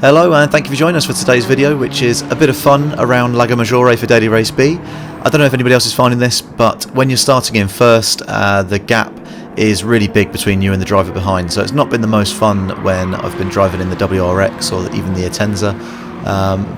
Hello and thank you for joining us for today's video, which is a bit of fun around Lago Maggiore for Daily Race B. I don't know if anybody else is finding this, but when you're starting in first, the gap is really big between you and the driver behind, so it's not been the most fun when I've been driving in the WRX or even the Atenza,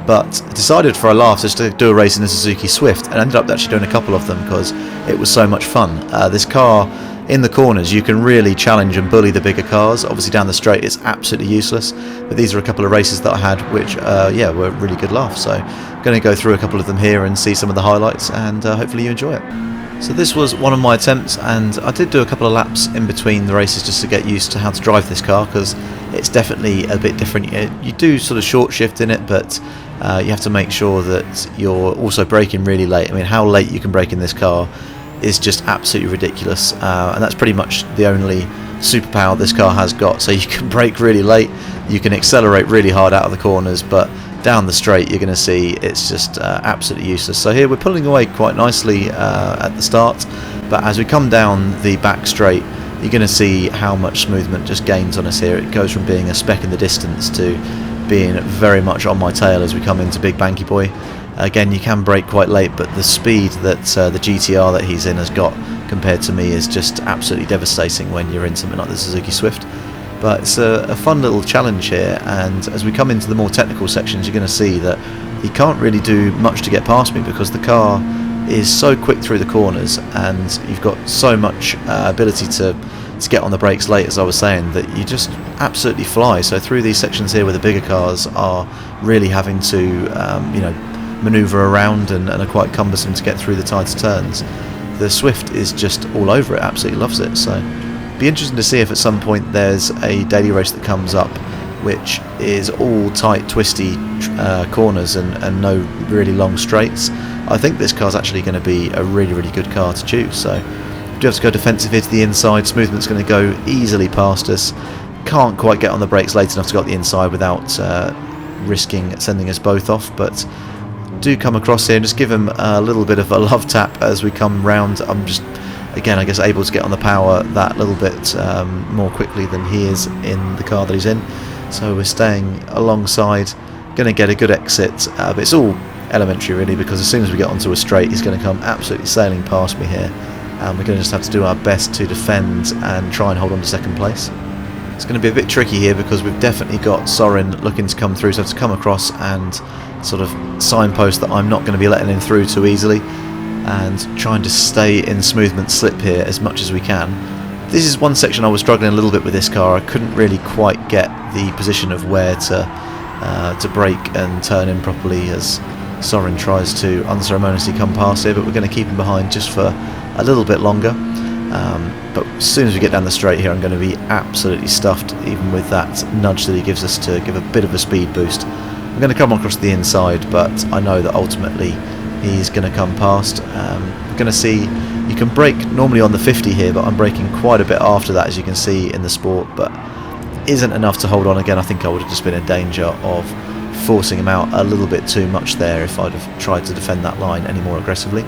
but decided for a laugh just to do a race in the Suzuki Swift, and ended up actually doing a couple of them because it was so much fun. This car, in the corners, you can really challenge and bully the bigger cars. Obviously down the straight it's absolutely useless, but these are a couple of races that I had which were really good laughs, so I'm going to go through a couple of them here and see some of the highlights, and hopefully you enjoy it. So this was one of my attempts, and I did do a couple of laps in between the races just to get used to how to drive this car, because it's definitely a bit different. You do sort of short shift in it, but you have to make sure that you're also braking really late. I mean, how late you can brake in this car is just absolutely ridiculous, and that's pretty much the only superpower this car has got. So you can brake really late, you can accelerate really hard out of the corners, but down the straight you're going to see it's just absolutely useless. So here we're pulling away quite nicely at the start, but as we come down the back straight you're going to see how much smoothment just gains on us here. It goes from being a speck in the distance to being very much on my tail as we come into Big Banky Boy. Again, you can brake quite late, but the speed that the GTR that he's in has got compared to me is just absolutely devastating when you're in something like the Suzuki Swift. But it's a fun little challenge here, and as we come into the more technical sections you're going to see that he can't really do much to get past me because the car is so quick through the corners, and you've got so much ability to get on the brakes late, as I was saying, that you just absolutely fly. So through these sections here where the bigger cars are really having to manoeuvre around and are quite cumbersome to get through the tighter turns, the Swift is just all over it, absolutely loves it. So be interesting to see if at some point there's a daily race that comes up which is all tight, twisty corners and no really long straights. I think this car's actually going to be a really good car to choose. So we do have to go defensive here to the inside. Smoothment's going to go easily past us. Can't quite get on the brakes late enough to go up the inside without risking sending us both off, but do come across here and just give him a little bit of a love tap as we come round. I'm just, again, I guess able to get on the power that little bit more quickly than he is in the car that he's in. So we're staying alongside, going to get a good exit, but it's all elementary really, because as soon as we get onto a straight he's going to come absolutely sailing past me here, and we're going to just have to do our best to defend and try and hold on to second place. It's going to be a bit tricky here because we've definitely got Sorin looking to come through, so I have to come across and sort of signpost that I'm not going to be letting him through too easily, and trying to stay in smoothment slip here as much as we can. This is one section I was struggling a little bit with this car. I couldn't really quite get the position of where to brake and turn in properly as Sorin tries to unceremoniously come past here, but we're going to keep him behind just for a little bit longer. But as soon as we get down the straight here I'm going to be absolutely stuffed, even with that nudge that he gives us to give a bit of a speed boost. I'm going to come across the inside, but I know that ultimately he's going to come past. We're going to see, you can brake normally on the 50 here, but I'm braking quite a bit after that, as you can see in the Sport, but isn't enough to hold on. Again, I think I would have just been in danger of forcing him out a little bit too much there if I'd have tried to defend that line any more aggressively.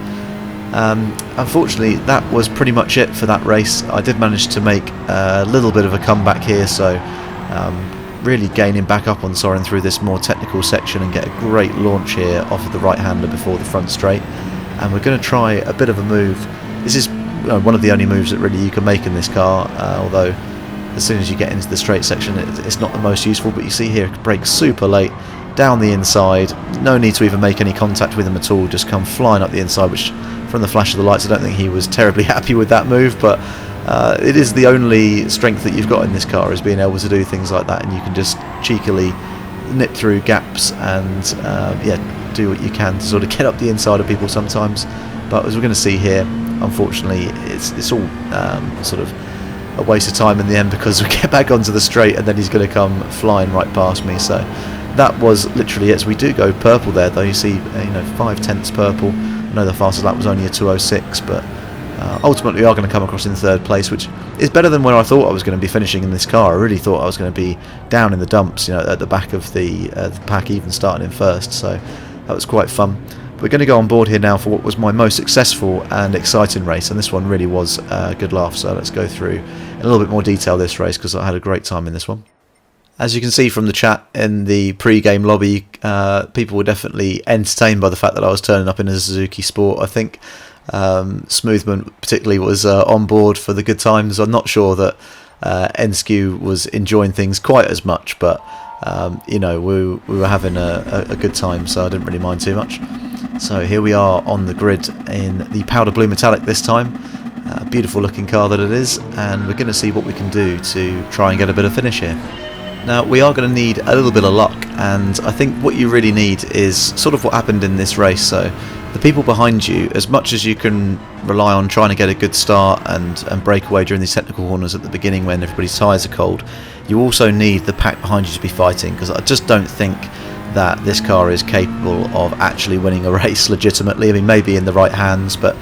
Unfortunately that was pretty much it for that race. I did manage to make a little bit of a comeback here, so really gaining back up on Sorin through this more technical section and get a great launch here off of the right hander before the front straight, and we're going to try a bit of a move. This is one of the only moves that really you can make in this car, although as soon as you get into the straight section it's not the most useful. But you see here, brake super late down the inside, no need to even make any contact with him at all, just come flying up the inside, which from the flash of the lights I don't think he was terribly happy with that move, but it is the only strength that you've got in this car, is being able to do things like that, and you can just cheekily nip through gaps and do what you can to sort of get up the inside of people sometimes. But as we're going to see here, unfortunately it's all sort of a waste of time in the end, because we get back onto the straight and then he's going to come flying right past me. So that was literally it. So we do go purple there though, you see 5/10 purple. I know the fastest lap was only a 2:06, but ultimately we are going to come across in third place, which is better than where I thought I was going to be finishing in this car. I really thought I was going to be down in the dumps, at the back of the pack, even starting in first, so that was quite fun. We're going to go on board here now for what was my most successful and exciting race, and this one really was a good laugh, so let's go through in a little bit more detail this race, because I had a great time in this one. As you can see from the chat in the pre-game lobby, people were definitely entertained by the fact that I was turning up in a Suzuki Sport. I think Smoothman particularly was on board for the good times. I'm not sure that NSQ was enjoying things quite as much, but you know, we were having a good time, so I didn't really mind too much. So here we are on the grid in the powder blue metallic this time. A beautiful looking car that it is, and we're going to see what we can do to try and get a bit of finish here. Now, we are going to need a little bit of luck, and I think what you really need is sort of what happened in this race. So the people behind you, as much as you can rely on trying to get a good start and break away during these technical corners at the beginning when everybody's tyres are cold, you also need the pack behind you to be fighting, because I just don't think that this car is capable of actually winning a race legitimately. I mean, maybe in the right hands, but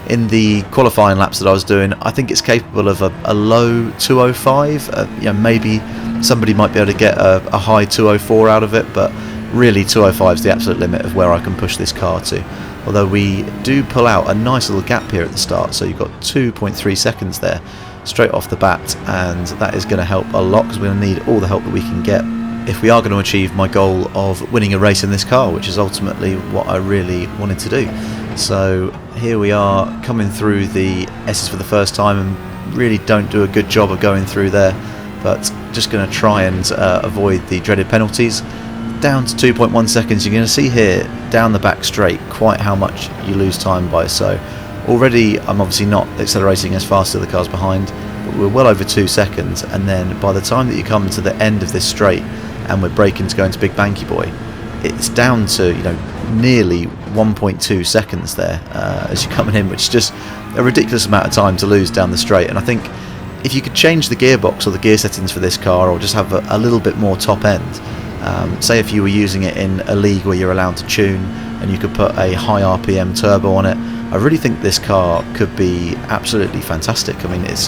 in the qualifying laps that I was doing, I think it's capable of a low 205. You know, maybe somebody might be able to get a high 204 out of it, but really 205 is the absolute limit of where I can push this car to. Although we do pull out a nice little gap here at the start, so you've got 2.3 seconds there straight off the bat, and that is going to help a lot, because we're going to need all the help that we can get if we are going to achieve my goal of winning a race in this car, which is ultimately what I really wanted to do. So here we are coming through the S's for the first time, and really don't do a good job of going through there, but just going to try and avoid the dreaded penalties. Down to 2.1 seconds, you're going to see here down the back straight quite how much you lose time by. So already I'm obviously not accelerating as fast as the cars behind, but we're well over 2 seconds, and then by the time that you come to the end of this straight and we're braking to go into Big Banky Boy, it's down to, you know, nearly 1.2 seconds there as you're coming in, which is just a ridiculous amount of time to lose down the straight. And I think if you could change the gearbox or the gear settings for this car, or just have a little bit more top end, say if you were using it in a league where you're allowed to tune and you could put a high RPM turbo on it, I really think this car could be absolutely fantastic. I mean, it's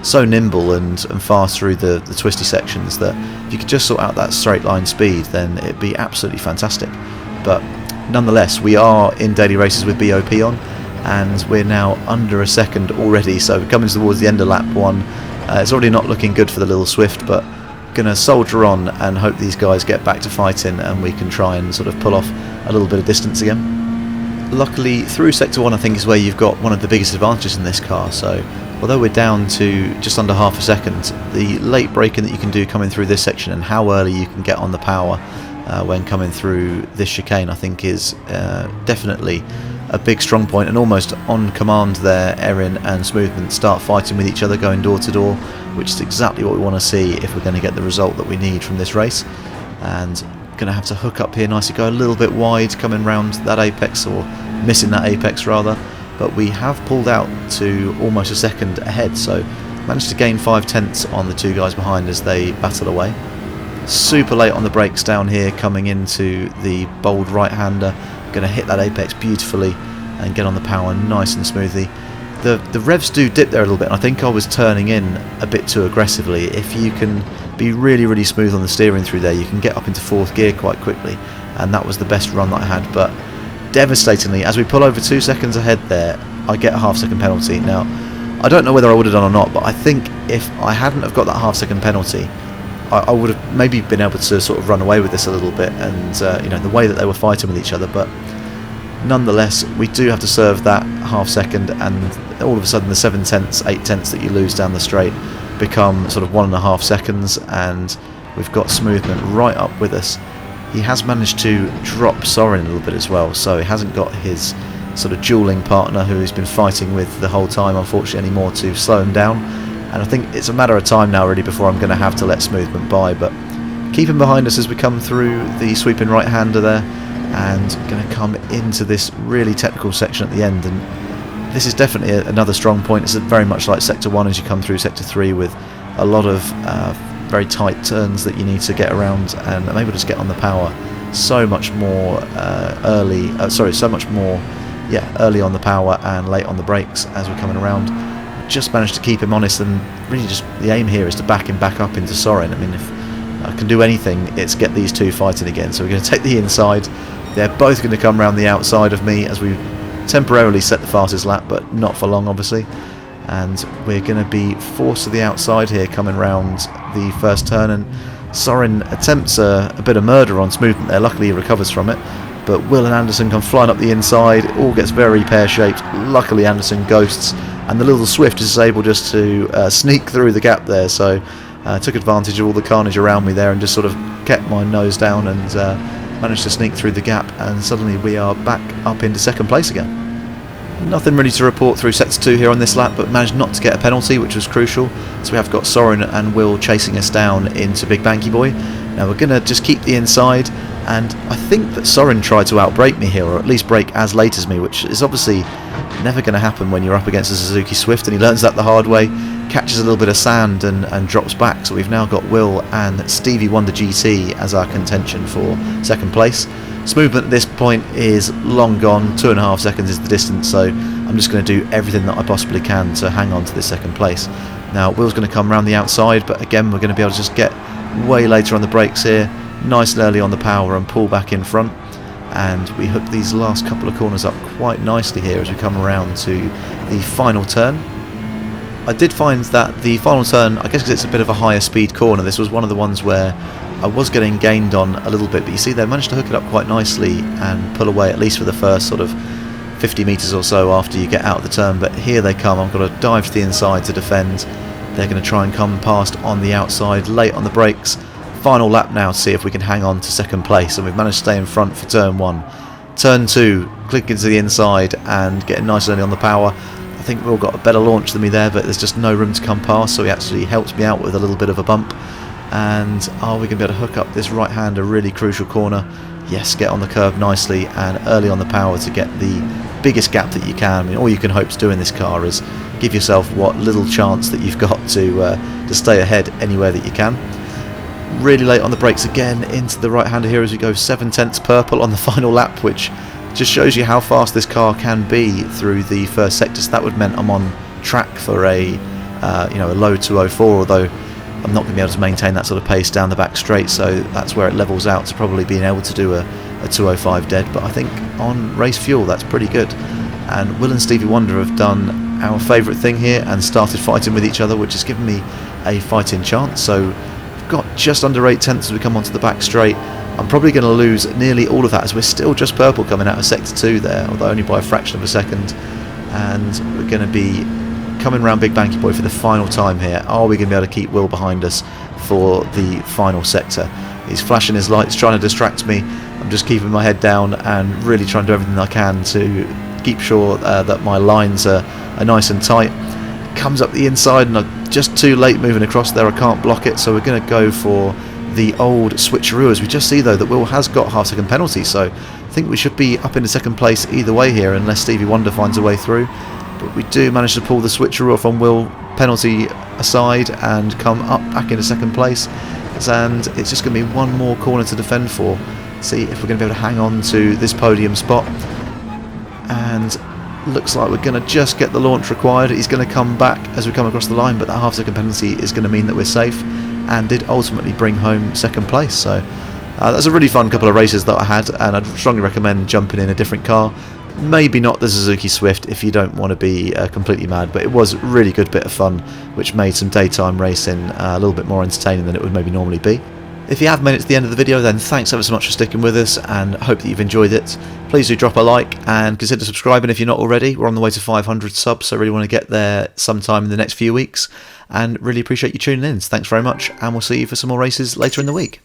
so nimble and fast through the twisty sections that if you could just sort out that straight line speed, then it'd be absolutely fantastic. But nonetheless, we are in daily races with BOP on, and we're now under a second already, so we're coming towards the end of lap 1. It's already not looking good for the little Swift, but gonna soldier on and hope these guys get back to fighting and we can try and sort of pull off a little bit of distance again. Luckily, through sector 1 I think is where you've got one of the biggest advantages in this car. So although we're down to just under half a second, the late braking that you can do coming through this section and how early you can get on the power when coming through this chicane, I think is definitely a big strong point, and almost on command there Erin and Smoothman start fighting with each other going door to door, which is exactly what we want to see if we're going to get the result that we need from this race. And going to have to hook up here nicely, go a little bit wide coming round that apex, or missing that apex rather, but we have pulled out to almost a second ahead, so managed to gain 5/10 on the two guys behind as they battle away. Super late on the brakes down here coming into the bold right-hander, going to hit that apex beautifully and get on the power nice and smoothly. The revs do dip there a little bit, and I think I was turning in a bit too aggressively. If you can be really smooth on the steering through there, you can get up into 4th gear quite quickly, and that was the best run that I had. But devastatingly, as we pull over 2 seconds ahead there, I get a half-second penalty. Now, I don't know whether I would have done or not, but I think if I hadn't have got that half-second penalty, I would have maybe been able to sort of run away with this a little bit, and you know, the way that they were fighting with each other. But nonetheless, we do have to serve that half-second, and all of a sudden the 7/10, 8/10 that you lose down the straight become sort of 1.5 seconds, and we've got Smoothman right up with us. He has managed to drop Soren a little bit as well, so he hasn't got his sort of dueling partner who he's been fighting with the whole time, unfortunately, anymore to slow him down. And I think it's a matter of time now really before I'm going to have to let Smoothman by, but keep him behind us as we come through the sweeping right-hander there, and going to come into this really technical section at the end. And this is definitely another strong point. It's very much like sector 1 as you come through sector 3, with a lot of very tight turns that you need to get around, and I'm able to just get on the power so much more early on the power and late on the brakes as we're coming around. Just managed to keep him honest, and really just the aim here is to back him back up into Soren. I mean, if I can do anything, it's get these two fighting again. So we're going to take the inside. They're both going to come around the outside of me as we temporarily set the fastest lap, but not for long obviously. And we're going to be forced to the outside here coming round the first turn, and Soren attempts a bit of murder on Smoothment there, luckily he recovers from it, but Will and Anderson come flying up the inside. It all gets very pear-shaped. Luckily Anderson ghosts, and the little Swift is able just to sneak through the gap there, so took advantage of all the carnage around me there and just sort of kept my nose down and managed to sneak through the gap, and suddenly we are back up into second place again. Nothing really to report through sector 2 here on this lap, but managed not to get a penalty, which was crucial. So we have got Soren and Will chasing us down into Big Banky Boy. Now we're going to just keep the inside, and I think that Soren tried to outbrake me here, or at least brake as late as me, which is obviously never going to happen when you're up against a Suzuki Swift, and he learns that the hard way, catches a little bit of sand and drops back. So we've now got Will and Stevie Wonder GT as our contention for second place. Smoothment at this point is long gone, 2.5 seconds is the distance, so I'm just going to do everything that I possibly can to hang on to this second place. Now Will's going to come around the outside, but again we're going to be able to just get way later on the brakes here, nice and early on the power, and pull back in front, and we hook these last couple of corners up quite nicely here as we come around to the final turn. I did find that the final turn, I guess because it's a bit of a higher speed corner, this was one of the ones where I was getting gained on a little bit, but you see they managed to hook it up quite nicely and pull away at least for the first sort of 50 metres or so after you get out of the turn. But here they come. I've got to dive to the inside to defend. They're going to try and come past on the outside, late on the brakes. Final lap now to see if we can hang on to second place, and we've managed to stay in front for turn 1. Turn 2, click into the inside and getting nice and early on the power. I think Will got a better launch than me there, but there's just no room to come past, so he actually helped me out with a little bit of a bump. And are we going to be able to hook up this right hand, a really crucial corner? Yes, get on the curb nicely and early on the power to get the biggest gap that you can. I mean, all you can hope to do in this car is give yourself what little chance that you've got to stay ahead anywhere that you can. Really late on the brakes again into the right hander here as we go 7/10 purple on the final lap, which just shows you how fast this car can be through the first sector. So that would mean I'm on track for a low 204, although I'm not going to be able to maintain that sort of pace down the back straight, so that's where it levels out to probably being able to do a 205 dead. But I think on race fuel that's pretty good, and Will and Stevie Wonder have done our favourite thing here and started fighting with each other, which has given me a fighting chance. So we've got just under 8 tenths as we come onto the back straight. I'm probably going to lose nearly all of that as we're still just purple coming out of sector 2 there, although only by a fraction of a second, and we're going to be coming round Big Banky Boy for the final time here. Are we going to be able to keep Will behind us for the final sector? He's flashing his lights, trying to distract me. I'm just keeping my head down and really trying to do everything I can to keep sure that my lines are nice and tight. Comes up the inside and I'm just too late moving across there. I can't block it, so we're going to go for the old switcheroo. As we just see though that Will has got half-second penalty, so I think we should be up into second place either way here unless Stevie Wonder finds a way through. But we do manage to pull the switcheroo off on Will, penalty aside, and come up back into second place. And it's just going to be one more corner to defend for. See if we're going to be able to hang on to this podium spot. And looks like we're going to just get the launch required. He's going to come back as we come across the line, but that half-second penalty is going to mean that we're safe, and did ultimately bring home second place. So that's a really fun couple of races that I had, and I'd strongly recommend jumping in a different car. Maybe not the Suzuki Swift if you don't want to be completely mad, but it was a really good bit of fun, which made some daytime racing a little bit more entertaining than it would maybe normally be. If you have made it to the end of the video, then thanks ever so much for sticking with us, and hope that you've enjoyed it. Please do drop a like and consider subscribing if you're not already. We're on the way to 500 subs, so I really want to get there sometime in the next few weeks, and really appreciate you tuning in. So thanks very much, and we'll see you for some more races later in the week.